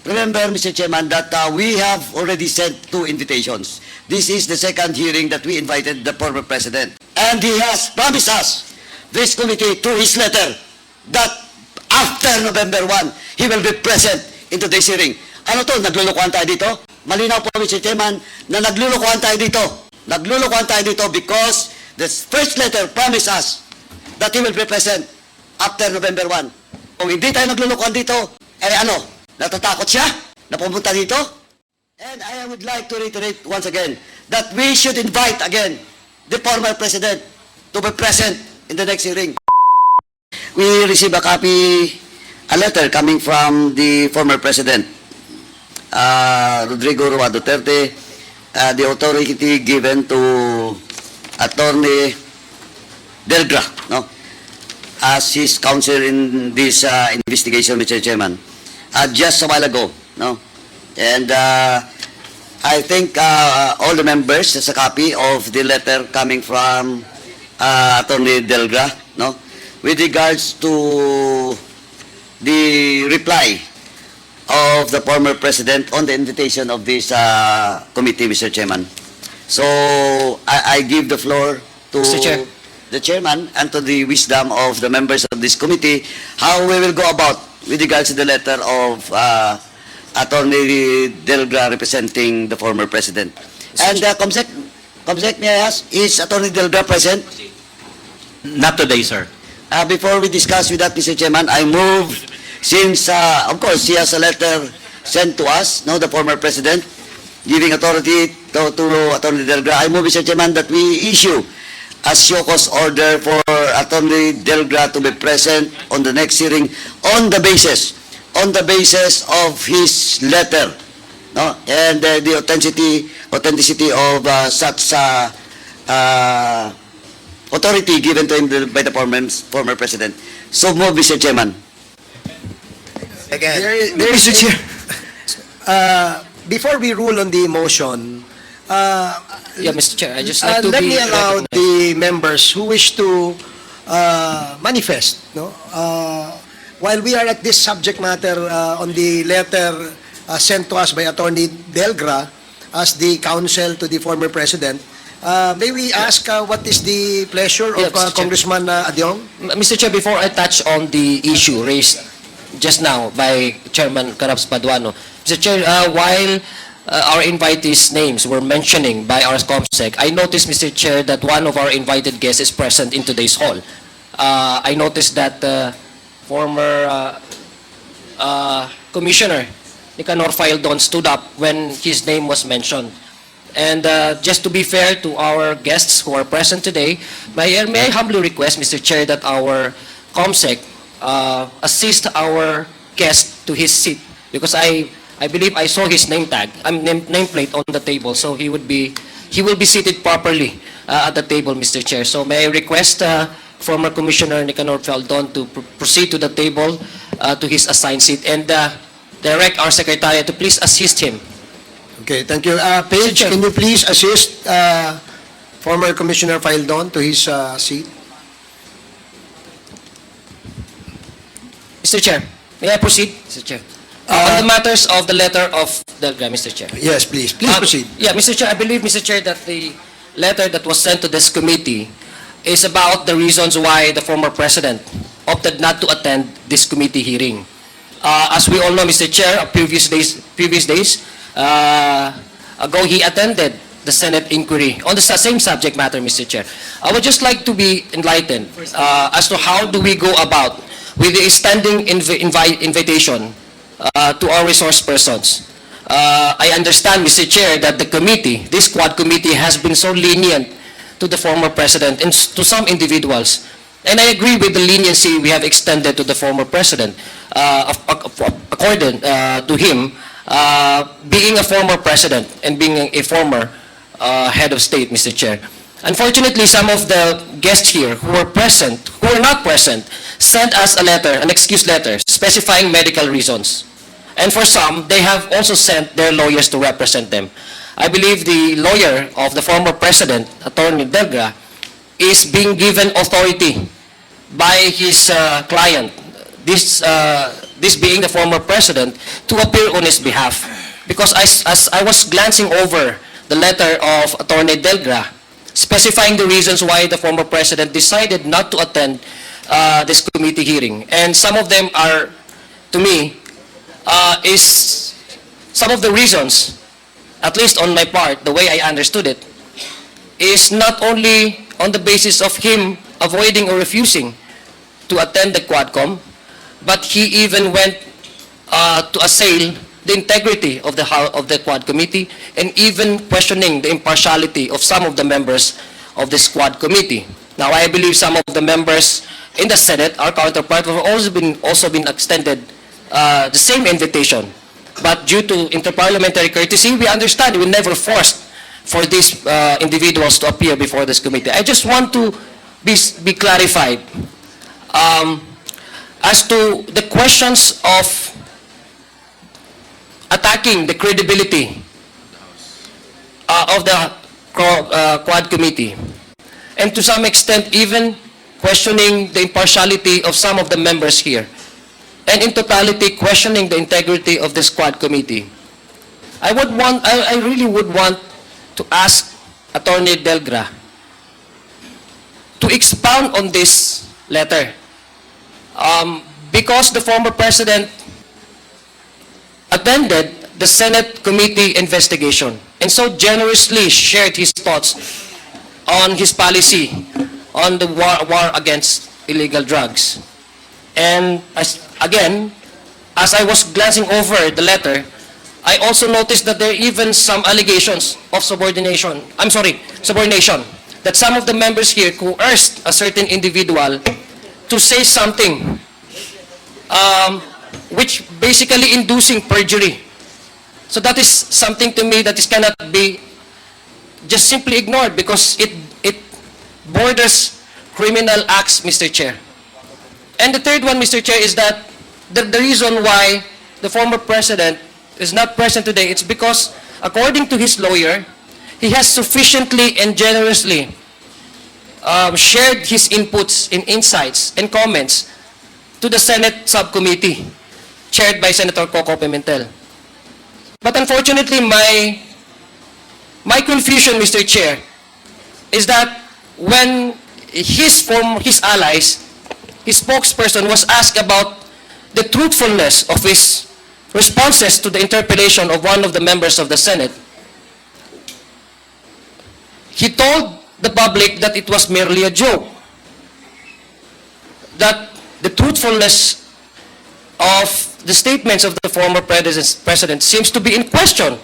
remember, Mr. Chairman, that we have already sent 2 invitations. This is the second hearing that we invited the former president. And he has promised us, this committee, through his letter, that after November 1, he will be present in today's hearing. Ano to? Naglulukuhan tayo dito? Malinaw po, Mr. Chairman, na naglulukuhan tayo dito. Naglulukuhan tayo dito because the first letter promised us that he will be present after November 1. Kung hindi tayo naglulukuhan dito, natatakot siya na pumunta dito? And I would like to reiterate once again that we should invite again the former president to be present in the next hearing. We received a letter coming from the former president, Rodrigo Roa Duterte, the authority given to Attorney Delra, no, as his counsel in this investigation, Mr. Chairman, just a while ago, no, and I think all the members has a copy of the letter coming from Attorney Delra, no, with regards to the reply of the former president on the invitation of this committee, Mr. Chairman. So I give the floor to the chairman and to the wisdom of the members of this committee how we will go about with regards to the letter of Attorney Delgra representing the former president. And Comsec, may I ask, is Attorney Delgra present? Not today, sir. Before we discuss with that, Mr. Chairman, I move, since, of course, he has a letter sent to us, no, the former president, giving authority to Attorney Delgra, I move, Mr. Chairman, that we issue a show cause order for Attorney Delgra to be present on the next hearing on the basis of his letter, no, and the authenticity of such authority given to him by the former president. So move, Mr. Chairman. Again, Mr. Chair, before we rule on the motion, yeah, Mr. Chair, I just like to let be me allow recognized. the members who wish to manifest, no, while we are at this subject matter on the letter sent to us by Attorney Delgra as the counsel to the former president. May we ask what is the pleasure of Congressman Adyong? Mr. Chair, before I touch on the issue raised just now by Chairman Paduano, Mr. Chair, while our invitees' names were mentioning by our COMSEC, I noticed, Mr. Chair, that one of our invited guests is present in today's hall. I noticed that former Commissioner Nicanor Fildon stood up when his name was mentioned. And just to be fair to our guests who are present today, may I humbly request, Mr. Chair, that our COMSEC assist our guest to his seat, because I believe I saw his name tag, nameplate on the table, so he will be seated properly at the table, Mr. Chair. So may I request former Commissioner Nicanor Fildon to proceed to the table to his assigned seat, and direct our Secretariat to please assist him. Okay, thank you. Paige, can you please assist former Commissioner Fildon to his seat? Mr. Chair, may I proceed, Mr. Chair? On the matters of the letter of Delgra, Mr. Chair. Yes, please. Please proceed. Yeah, Mr. Chair, I believe, Mr. Chair, that the letter that was sent to this committee is about the reasons why the former president opted not to attend this committee hearing. As we all know, Mr. Chair, previous days ago, he attended the Senate inquiry on the same subject matter, Mr. Chair. I would just like to be enlightened as to how do we go about with the extending invitation to our resource persons. I understand, Mr. Chair, that the committee, this quad committee, has been so lenient to the former president and to some individuals. And I agree with the leniency we have extended to the former president, according to him, being a former president and being a former head of state, Mr. Chair. Unfortunately, some of the guests here who were not present, sent us a letter, an excuse letter, specifying medical reasons. And for some, they have also sent their lawyers to represent them. I believe the lawyer of the former president, Attorney Delgra, is being given authority by his client, this this being the former president, to appear on his behalf. Because as I was glancing over the letter of Attorney Delgra, specifying the reasons why the former president decided not to attend this committee hearing. And some of them are, to me, is some of the reasons, at least on my part, the way I understood it, is not only on the basis of him avoiding or refusing to attend the Quadcom, but he even went to assail the integrity of the Quad Committee and even questioning the impartiality of some of the members of this Quad Committee. Now, I believe some of the members in the Senate, our counterpart, have also been extended the same invitation. But due to interparliamentary courtesy, we understand we never forced for these individuals to appear before this committee. I just want to be clarified as to the questions of attacking the credibility of the Quad Committee, and to some extent even questioning the impartiality of some of the members here, and in totality questioning the integrity of this Quad Committee. I really would want to ask Attorney Delgra to expound on this letter, because the former president attended the Senate committee investigation and so generously shared his thoughts on his policy on the war against illegal drugs. And as I was glancing over the letter, I also noticed that there are even some allegations of subordination, that some of the members here coerced a certain individual to say something which basically inducing perjury. So that is something to me that is cannot be just simply ignored because it borders criminal acts, Mr. Chair. And the third one, Mr. Chair, is that the reason why the former president is not present today, it's because according to his lawyer, he has sufficiently and generously shared his inputs and insights and comments to the Senate subcommittee chaired by Senator Coco Pimentel. But unfortunately, my confusion, Mr. Chair, is that when his allies, his spokesperson was asked about the truthfulness of his responses to the interpellation of one of the members of the Senate, he told the public that it was merely a joke, that the truthfulness of the statements of the former president seems to be in question.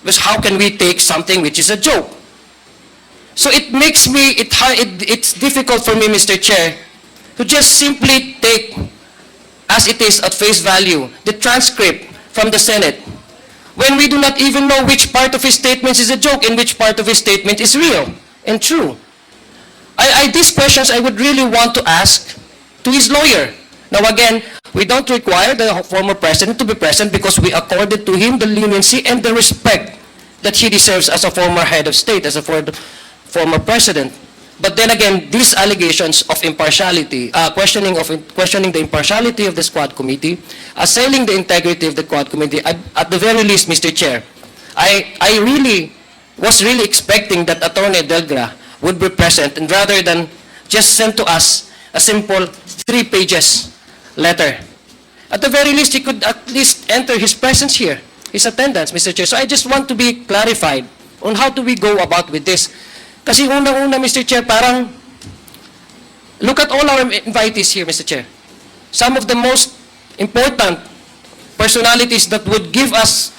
Because how can we take something which is a joke? So it makes me, it's difficult for me, Mr. Chair, to just simply take as it is at face value the transcript from the Senate when we do not even know which part of his statements is a joke and which part of his statement is real and true. These questions I would really want to ask to his lawyer. Now again, we don't require the former president to be present because we accorded to him the leniency and the respect that he deserves as a former head of state, as a former president. But then again, these allegations of impartiality, questioning the impartiality of the Quad Committee, assailing the integrity of the Quad Committee, at the very least, Mr. Chair, I really was expecting that Attorney Delgra would be present, and rather than just send to us a simple 3 pages letter. At the very least, he could at least enter his presence here, his attendance, Mr. Chair. So I just want to be clarified on how do we go about with this. Kasi unang-una, Mr. Chair, parang, look at all our invitees here, Mr. Chair. Some of the most important personalities that would give us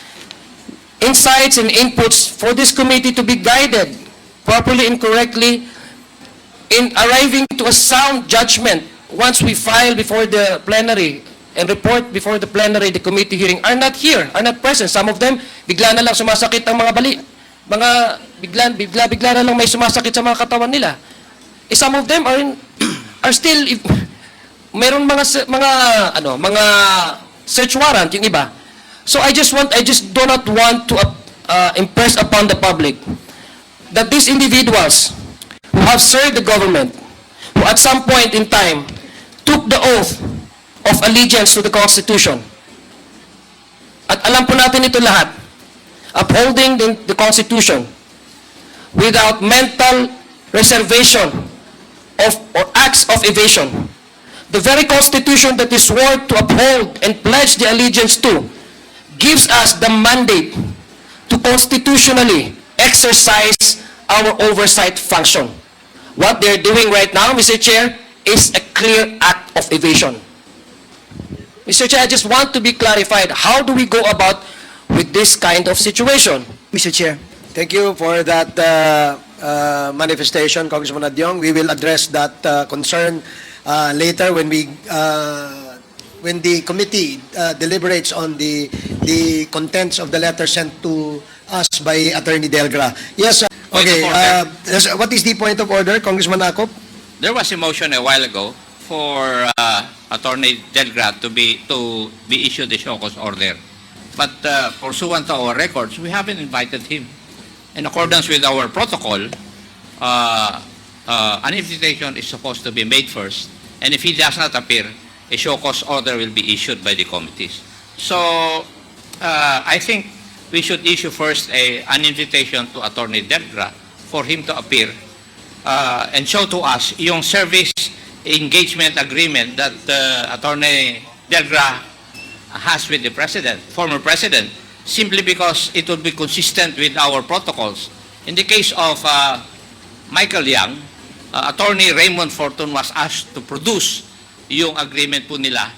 insights and inputs for this committee to be guided properly and correctly in arriving to a sound judgment once we file before the plenary and report before the plenary, the committee hearing, are not here, are not present. Some of them, bigla na lang sumasakit ang bigla na lang may sumasakit sa mga katawan nila. Some of them are still, meron mga search warrant yung iba. So I just do not want to impress upon the public that these individuals who have served the government, who at some point in time took the oath of allegiance to the Constitution. At alam po natin ito lahat, upholding the Constitution without mental reservation or acts of evasion. The very Constitution that is sworn to uphold and pledge the allegiance to gives us the mandate to constitutionally exercise our oversight function. What they're doing right now, Mr. Chair, is a clear act of evasion. Mr. Chair, I just want to be clarified. How do we go about with this kind of situation? Mr. Chair. Thank you for that manifestation, Congressman Adyong. We will address that concern later when the committee deliberates on the contents of the letter sent to us by Attorney Delgra. Yes, sir. Okay. What is the point of order, Congressman Akop? There was a motion a while ago for Attorney Delgra to be issued a show cause order. But pursuant to our records, we haven't invited him. In accordance with our protocol, an invitation is supposed to be made first, and if he does not appear, a show cause order will be issued by the committees. So, I think we should issue first an invitation to Attorney Delgra for him to appear and show to us yung service engagement agreement that Attorney Delgra has with the President, former President, simply because it will be consistent with our protocols. In the case of Michael Yang, Attorney Raymond Fortun was asked to produce yung agreement po nila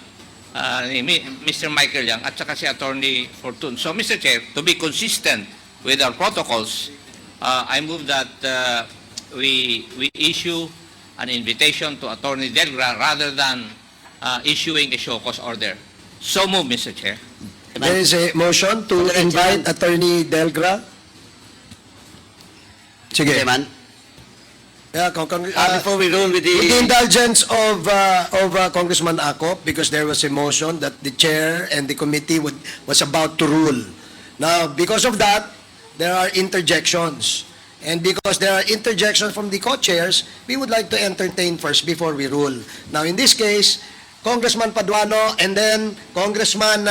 ni Mr. Michael Yang at saka si Attorney Fortun. So, Mr. Chair, to be consistent with our protocols, I move that we issue an invitation to Attorney Delgra rather than issuing a show cause order. So move, Mr. Chair. There is a motion to invite Attorney Delgra. Sige. Chairman, Yeah, before we rule with with the the... indulgence of Congressman Akop, because there was a motion that the chair and the committee was about to rule. Now, because of that, there are interjections. And because there are interjections from the co-chairs, we would like to entertain first before we rule. Now, in this case, Congressman Paduano, and then Congressman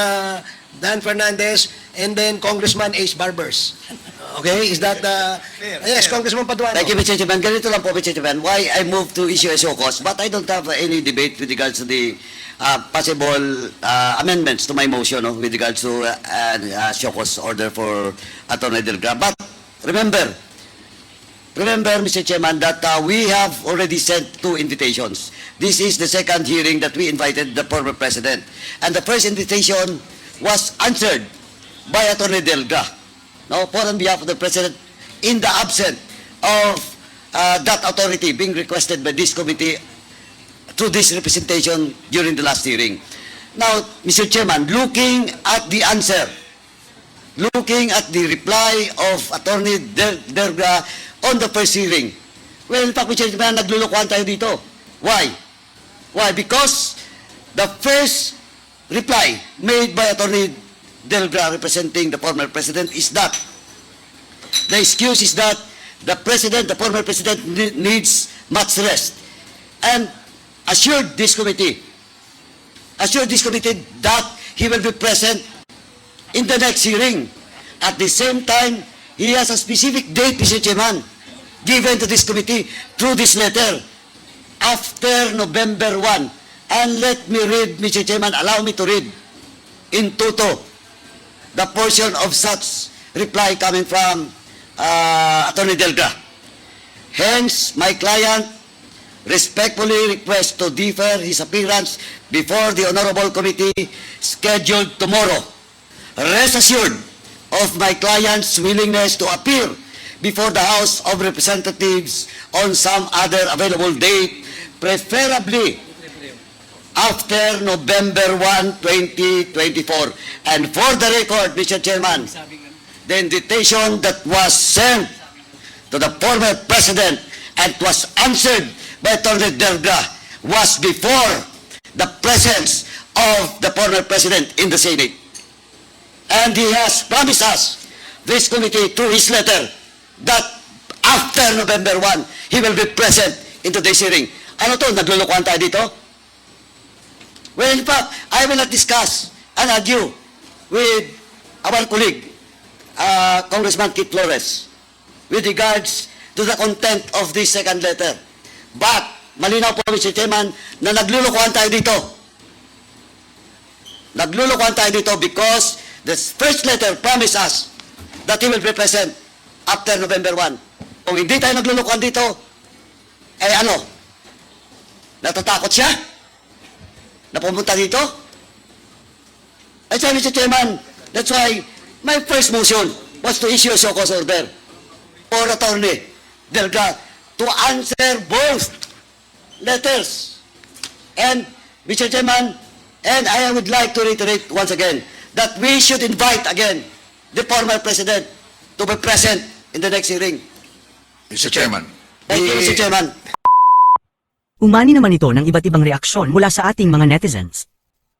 Dan Fernandez, and then Congressman Ace Barbers. Okay? Is that yes, Congressman Paduano. Thank you, Mr. Chairman. Ganito lang po, Mr. Chairman, why I moved to issue a show cause, but I don't have any debate with regards to the possible amendments to my motion with regards to show cause order for Attorney Delgra. But remember, Mr. Chairman, that we have already sent 2 invitations. This is the second hearing that we invited the former President. And the first invitation was answered by Attorney Delgra, no, for on behalf of the President, in the absence of that authority being requested by this committee through this representation during the last hearing. Now, Mr. Chairman, looking at the answer, looking at the reply of Attorney Delgra on the first hearing, well, in fact, Mr. Chairman, naglulukuhan tayo dito. Why? Why? Because the first reply made by Attorney Delgra representing the former President is that the excuse is that the former President needs much rest, and assured this committee that he will be present in the next hearing. At the same time, he has a specific date, Mr. Chairman, given to this committee through this letter, after November 1. And let me read, Mr. Chairman, allow me to read in toto the portion of such reply coming from Attorney Delgra. Hence, my client respectfully requests to defer his appearance before the Honorable Committee scheduled tomorrow. Rest assured of my client's willingness to appear before the House of Representatives on some other available date, preferably after November 1, 2024. And for the record, Mr. Chairman, the invitation that was sent to the former President and was answered by Attorney Delgra was before the presence of the former President in the Senate. And he has promised us, this committee, through his letter, that after November 1, he will be present in today's hearing. Ano to? Naglulukuhan tayo dito? Well, in fact, I will not discuss and argue with our colleague, Congressman Kit Flores, with regards to the content of this second letter. But, malinaw po, Mr. Chairman, na naglulukuhan tayo dito. Naglulukuhan tayo dito because the first letter promised us that he will be present after November 1. Kung hindi tayo naglulukuhan dito, eh ano? Natatakot siya? Na pumunta dito? At so, Mr. Chairman, that's why my first motion was to issue a show cause order for Attorney Delga to answer both letters. And, Mr. Chairman, and I would like to reiterate once again that we should invite again the former President to be present in the next hearing. Mr. Chairman. Thank you, Mr. Chairman. Umani naman ito ng iba't ibang reaksyon mula sa ating mga netizens.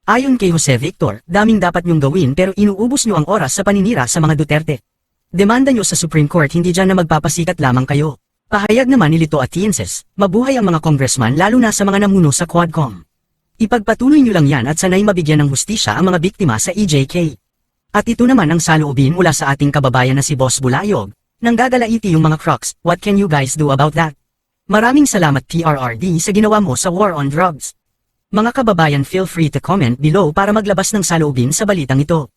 Ayon kay Jose Victor, daming dapat niyong gawin pero inuubos niyo ang oras sa paninira sa mga Duterte. Demanda niyo sa Supreme Court, hindi dyan na magpapasikat lamang kayo. Pahayag naman ni Lito Atiences, mabuhay ang mga congressman lalo na sa mga namuno sa Quadcom. Ipagpatuloy niyo lang yan at sanay mabigyan ng hustisya ang mga biktima sa EJK. At ito naman ang saloobin mula sa ating kababayan na si Boss Bulayog, nang gagalaiti yung mga crooks, what can you guys do about that? Maraming salamat FPRRD sa ginawa mo sa war on drugs. Mga kababayan, feel free to comment below para maglabas ng saloobin sa balitang ito.